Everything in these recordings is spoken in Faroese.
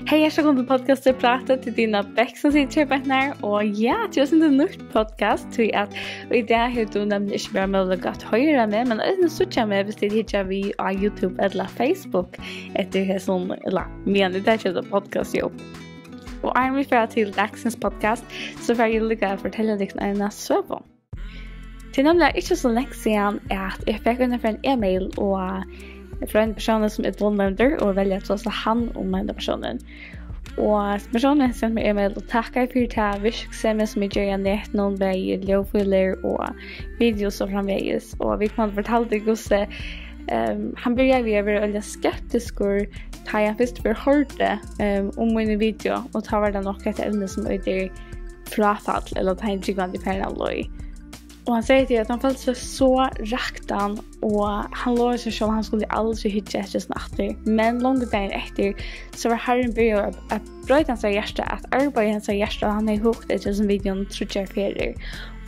Hej, jag ska till podcasten prata till dina bäck som sitter här bäcknar. Och ja, det är en nytt podcast. Tror jag att i det här du nämligen inte bara möjligt att höra med. Men även så tjär med hvis det hittar vi på YouTube eller Facebook. Efter hesum, eller men det är inte podcast jo. Och jag vill föra till dagens podcast. Så får jag lycka fortälla dig en söva. Till nämligen inte så länge sedan att jag fick en e-mail och från en person som är våldnämnder och väljer att ta hand om den personen. Och personen sände mig e-mail och tackar för det virksomhet som jag gör nät någon väg, lovfiler och videos och framvägs. Och vi kan fortalla det han började vi över väldigt skeptisk och ta jag först för hörde om min video och ta var det något ett ämne som är frafall eller ta en tryggande pärnalloj. Och han säger till att han följde sig så raktan och han lovade sig som han skulle aldrig hitta efter snatter. Men långt dagen efter så var Herren började att bröta hans hjärta, att arbeta hans hjärta och han är hukt efter som videon trutjar ferier.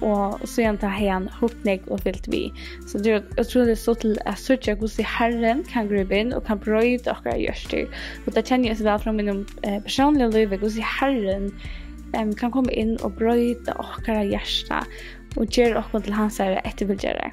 Och så tar han huktnägg och fyllt vi. Så jag tror det är så till att trutjar hos Herren kan gripa in och kan bröta och hjärta. Och det känner jag så väl från min personliga liv hos Herren kan komma in och bröta och hjärta. Och ger också till hans här efterföljare.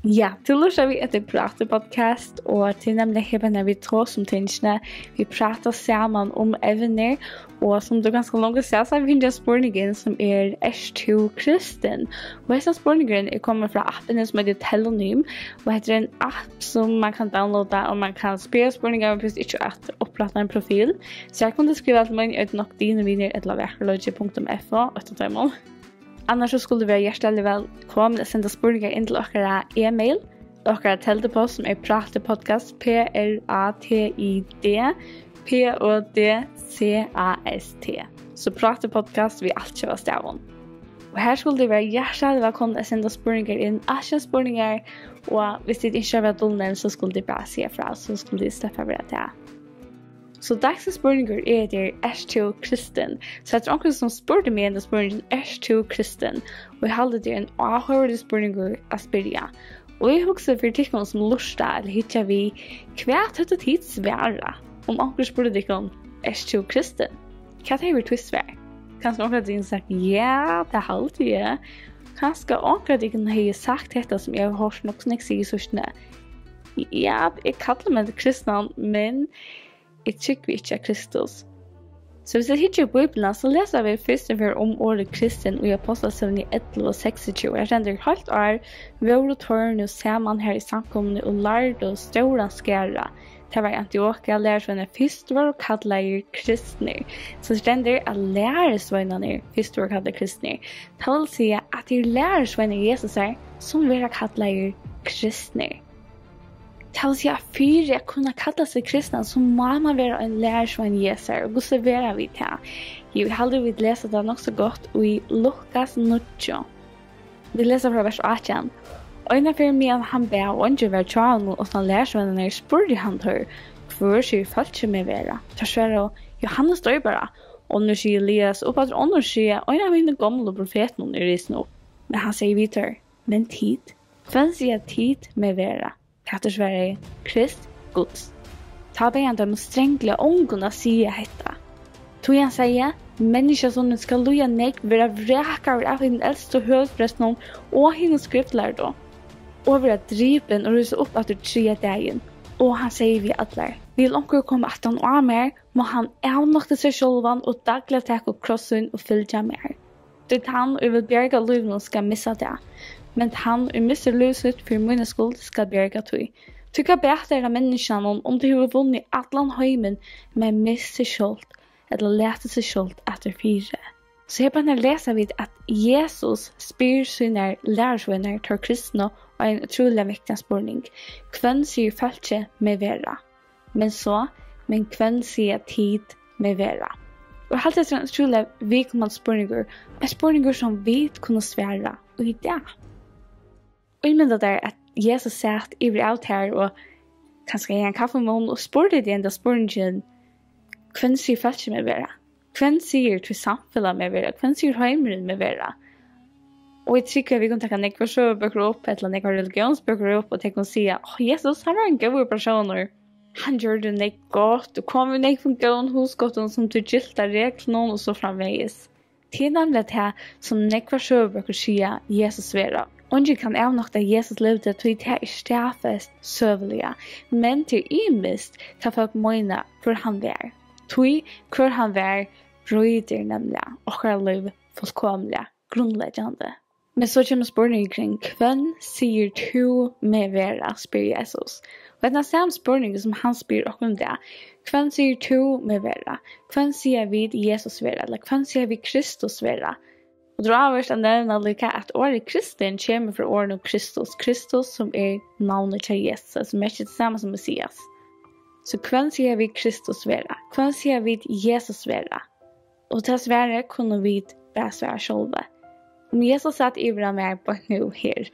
Ja, till oss har vi ett Prátiðpodcast och till nämligen när vi tar som tingsna vi pratar samman om ämnen och som du ganska långt ser så har vi en Spurningurin som är ERT TÚ KRISTIN. Och hesa Spurningurin kommer från appen som heter Telonym och heter en app som man kan downloada och man kan spela spurningar men precis inte att upplatta en profil. Så jag kunde skriva till mig ut nog dina vänner eller VAKURLEIKI.FO och annars så skulle det vara hjärtligt välkommen att sända spurningar in till våra e-mail. Våra teltepost som är Prátiðpodcast, PRATIDPODCAST. Så Prátiðpodcast vi allt köra stavon. Och här skulle det vara hjärtligt välkommen att sända spurningar in. Asja spurningar och hvis det inte var dolnen så skulle det bara se fra så skulle det släppa vara det. Så dagens spurningur är det ERT TÚ KRISTIN. Så att onkel som spurte mig den spurningen ERT TÚ KRISTIN. Och jag hade det en avhörande spurningur att spyrja. Och jag huxade för tikkon som lusta eller hittar vi kvärt hötta tid svara. Om onkel spurte tikkon ERT TÚ KRISTIN. Kan det vara twist svär? Kanske onkel hade sagt ja, det halvt ja. Kanske onkel hade sagt detta som jag har hört nog snäck sig i sörstna. Ja, jag kallar mig kristna men jag tycker inte av Kristus. Så hvis jeg hittar Bibelen så läser vi först och främst om ordet kristen och i Apostlagärningarna 11:26. Jag känner helt år våra tårn och samman här i samkomne och lärde och stora skärra. Det var Antiochia lärsvänner först var och kallade kristner. Så det ständer att lärsvänner först var och kallade kristner. Det vill säga att det är lärsvänner Jesus är som var kallade kristner. Det vill säga för att kunna kalla sig kristna så må man vara en lärsvän Jesus och hur så vara vi det. Jag hade vi läsa det nog så gott i Lukas 9. Vi läser från vers 18. Och innanför medan han ber och inte var tjalen och som lärsvännen spurgade han hör för sig FYLG med vara. Så svarade Johannes står bara och nu säger Elias upp att honom säger och jag vet gamla profeten är det snart. Men han säger vidare, men tid. Fanns jag tid med vara. Katter Sverige, Krist, Guds. Ta began dem strängla ångorna säga detta. Tog han säga, människosonen ska loja nek vara vräkar av den äldste högprästen och hennes skriftlärd och vara driven och rusa upp att du 3 dagen. Och han säger vi alla, vill onkel komma att han och mer, må han avmakta sig självan och dagliga täcka upp krossen och fylja mer. Det han och vill bjerga liven ska missa det. Men han och missar luset för min skuld ska bjerga tog. Tycka bättre av människan om du har vunnit allan höjmen men missar själv eller läser sig själv efter 4. Så här bara läser vi att Jesus spyr sina lärsvänner till kristna och en otroligt viktig spurning. Kvän säger FYLG med vara. Men kvän säger tid med vara. Och helt enkelt otroligt viktig spurningar som vi kunna svära och i det. Och jag menar där att Jesus satt i allt här och kanske en kaffemån och spurgade den där spurningen kvän säger FYLG med vara. Kvän säger till samfället med vara. Kvän säger heimen med vara. Och jag tycker vi kan ta några söböcker upp eller några religionsböcker upp och tänka och säga Jesus han är en god person. Han gjorde det gott och kom vi från gån husgotten som till gilta regler och så framvägs. Det är nämligen det som några söböcker säger Jesus svara. Ongi kan avnokta Jesus levde till det är stafest sövliga, men till imist kan folk mena hur han var. Till hur han var bryter nämligen och har liv fullkomliga, grundläggande. Men så kommer spurningurin, hvem sier du med vera, spyr Jesus. Og det er samme spurning som han spyr om det. Hvem sier du med vera? Hvem sier vi Jesus vera? Eller hvem sier vi Kristus vera? Og det er avhørst å nevne lika at året Kristin kommer fra året Kristus. Kristus som er navnet til Jesus, som er ikke det samme som Messias. Så hvem sier vi Kristus vera? Hvem sier vi Jesus vera? Og til svære kunne vi bare svære sjølve. Om Jesus satt i bra med på nu her,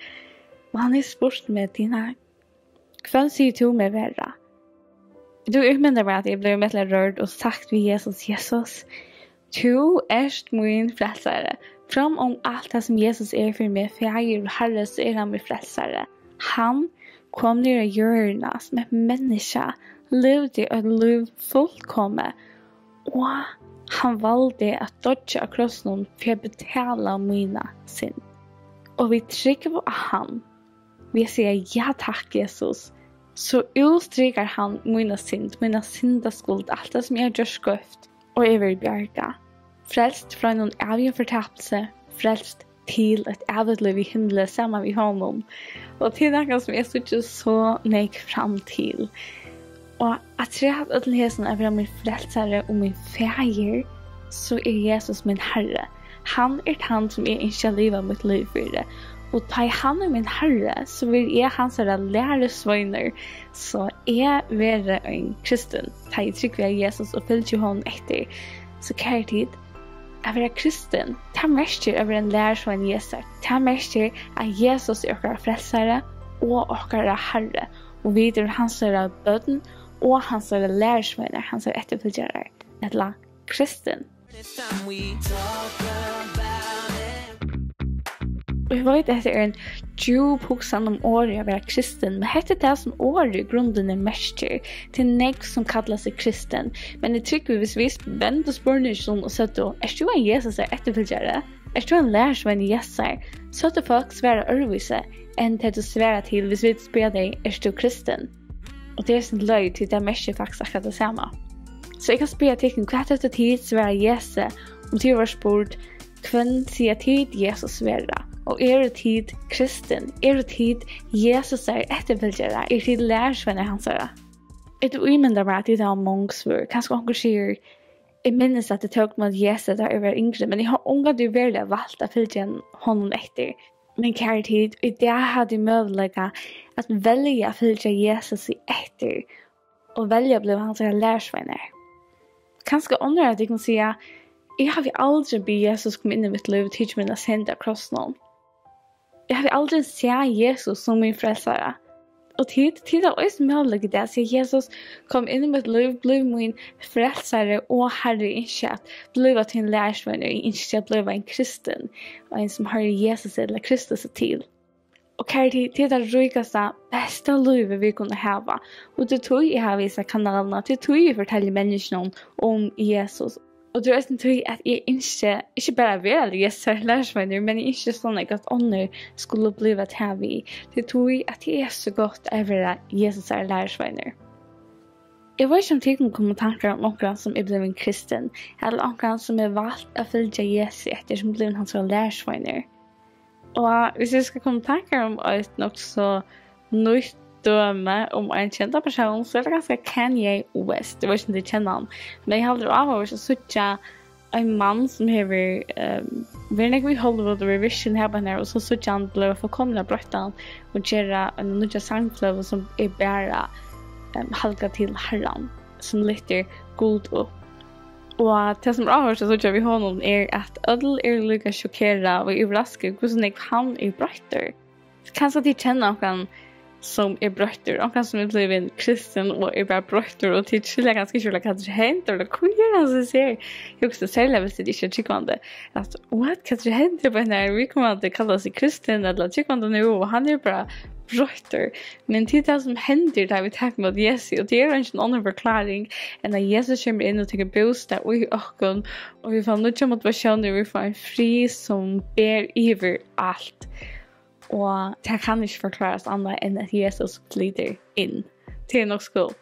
og han er spurt med dina, hvem sier du med vera? Du utmynder meg at jeg ble mettelig rørt og sagt ved Jesus, du erst min frelsare. Fram om allt det som Jesus är för mig, för jag är Herre så är han min frälsare. Han kom ner i jorden som ett människa, levde ett liv fullkommet, och han valde att dodja kross någon för att betala mina synd. Och vi trycker på han. Vi säger ja tack Jesus. Så utstryker han mina syndaskuld, allt det som jag gör skövt, och jag vill bjärka. Frälst från en avgjord förtapelse, frälst till ett evigt liv i himlen samman vid honom. Och till något som jag sitter så nek fram till. Och att se att ödligheten är min frälsare och min fäger, så är Jesus min Herre. Han är han som är inte livet mitt liv för det. Och ta han är min Herre, så vill jag hans läresvänner, så är vara en kristen. Ta i tryck vid Jesus och följ honom efter. Så kär tid, att vara kristen, ta märker över en lärsvän Jesus. Ta märker att Jesus är vår frälsare och vår Herre. Och vi är hans böden och hans lärsvänner, hans efterföljare. Eller kristen. Och jag vet att det är en djup hugsan om året att vara kristen, men det är det som året i grunden är märker till nek som kallar sig kristen. Men det tycker vi hvis vi vänder spurningen och säger då, är du en Jesus efterföljare? Är du en lärsvän Jesus? Så att folk svärar örvise än till att svära till hvis vi spela dig, är du kristen? Och det är sin löj till det märker faktiskt akkurat det samma. Så jag kan spela tecken kvart efter tid svära Jesus om till var spurt, kvän säger tid Jesus svära. Och är det tid kristen? Är det tid Jesus är efterföljare? Är det tid lärsvänner hans ära? Ett umynda mig att det är mångsvör. Kanske hon säger, jag minns att det tog mig att Jesus där över yngre, men jag har unga du väldigt valt att följa honom efter. Men kär tid, och det hade möjlighet att välja att följa Jesus efter och välja att bli hans lärsvänner. Kanske undrar att jag kan säga, jag har aldrig be Jesus komma in i mitt liv och teach mina synder kross någon. Jag har aldrig sett Jesus som min frälsare. Och tid är också möjligt att säga Jesus kom in i mitt liv, blev min frälsare och Herre inte att bliva till en lärsvän och inte att bliva en kristen och en som har Jesus eller Kristus till. Och här tid är det rikaste, bästa livet vi kunde ha. Och det tog jag har vissa kanalerna, det tog jag fortäller människorna om Jesus. Och det är inte att jag inte bara vill Jesus lärsvänner, men jag inte sån att andra skulle bli att ha vi. Det tror jag att det är så gott att vara Jesus lärsvänner. Jag vet inte om det kan komma tankar om någon som är blivit en kristen, eller någon som är valt att följa Jesus efter som blivit hans lärsvänner. Och hvis jag ska komma tankar om ett något så nytt döme om en känd person, så är det ganska Kanye West. Det var inte det känner han. Men jag hade av så sådär en man som har varit i Hollywood och Vision här på och så sådär han blev förkomna bröttan och göra en nya sångflöv som är bara halka till Herran som lyfter god upp. Och det som avhörs så sådär vi honom är att ödel är lika chockerad och överraskad hur han är brötter. Kanske att de känner någon som brötter och kanske som blir en kristen och bara brötter och till chilla ganska kul att det händer eller kunde så säger jag också säga väl det inte tyckande att what kan det hända på när vi kommer att kalla sig kristen eller tyckande nu och han bara brötter men det som händer där vi tar mot Jesus och det är en annan förklaring än att Jesus kommer in och tycker bostad och vi får något motivation och vi får en fri som ber över allt. Och det kan inte förklaras annat än att Jesus glider in till något skuld.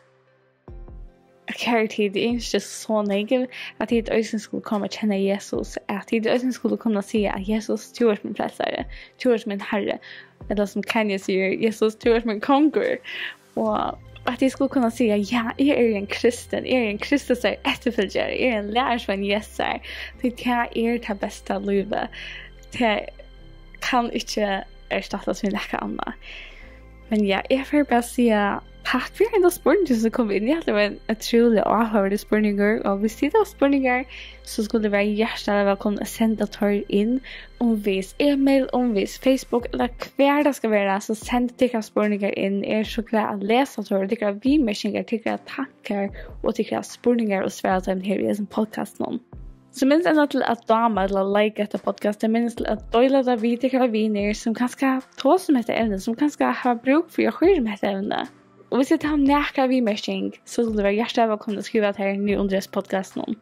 Kärtid är inte så negativt att det ösen skulle komma att känna Jesus. Att det ösen skulle kunna säga att Jesus tror min frälsare, tror min herre. Eller som Kanye säger, Jesus tror min konkur. Och att det skulle kunna säga, ja, jag är en kristen. Jag är en Kristus efterföljare. Jag är en lärarsvän Jesus. Det är det bästa livet. Det kan inte erstattas med något annat. Men ja, jag får bara säga tack för en spurning som kom in. Det var en otrolig avhörlig spurningar. Och hvis det var spurningar så skulle det vara hjärtligt välkomna att sända tar in. Omvis e-mail, omvis Facebook eller hver det ska vara. Så sänd tycker spurningar in. Jag är så glad att läsa tar. Tycker att vi människor tycker att tankar och tycker att spurningar och svara till här i en podcast någon. Så minns ändå till att dama eller like detta podcast. Minns till att dela det vidare viner som kanske tar som ett ämne. Som kanske har bruk för att skilja med ett ämne. Och hvis jag tar näka vimersing så skulle det vara hjärtligt välkomna att skriva här nu under podcasten.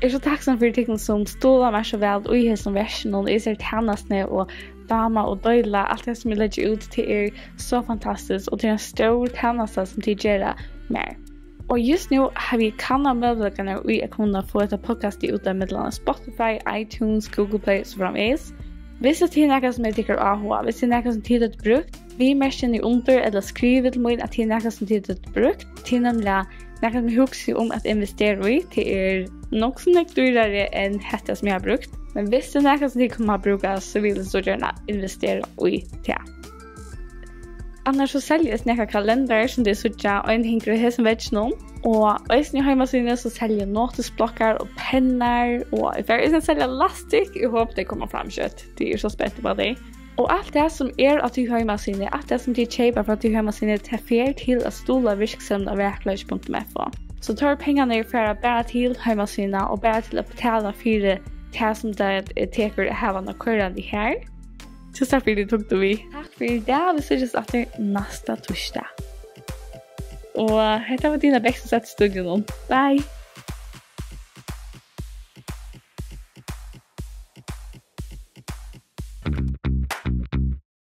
Jag är så tacksam för det som stolar mig så väl och i som versen och i ser tjänastne och dama och dela allt det som jag lägger ut till er så fantastiskt och till en stor tjänasta som till gera mer. Och just nu har vi kanna möjligheterna och jag kunna få ett podcast ut av mellan Spotify, iTunes, Google Play och så framvis. Hvis det är något som jag tycker AHA, hvis det är något som tidigt brukt, vi märker i under eller skriver till mig att det är något som tidigt brukt, till nämligen något som jag huxar om att investera i, till något som är dyrare än detta som jag har brukt. Men hvis det är något som jag kommer att bruka så vill jag så gärna investera i det. Annars så säljes några kalendrar som det är sådär och en hänger i hesum väggen. Och i hemsidan så säljer notesblockar och pennor och jag säljer lastik. Jag hoppas det kommer fram kött. Det är så spännande på det. Och allt det som är att du hemsidan, allt det som du köper för att du hemsidan tar till att stola virksamhet av VAKURLEIKI.FO. Så tar pengarna för bara till hemsidan och bara till att betala för det som det teker hävarna körande här. Så tack för det tog du vi. Tack för det. Vi ses efter nästa torsdag. Och här tar vi dina bästa sätt i studion. Bye!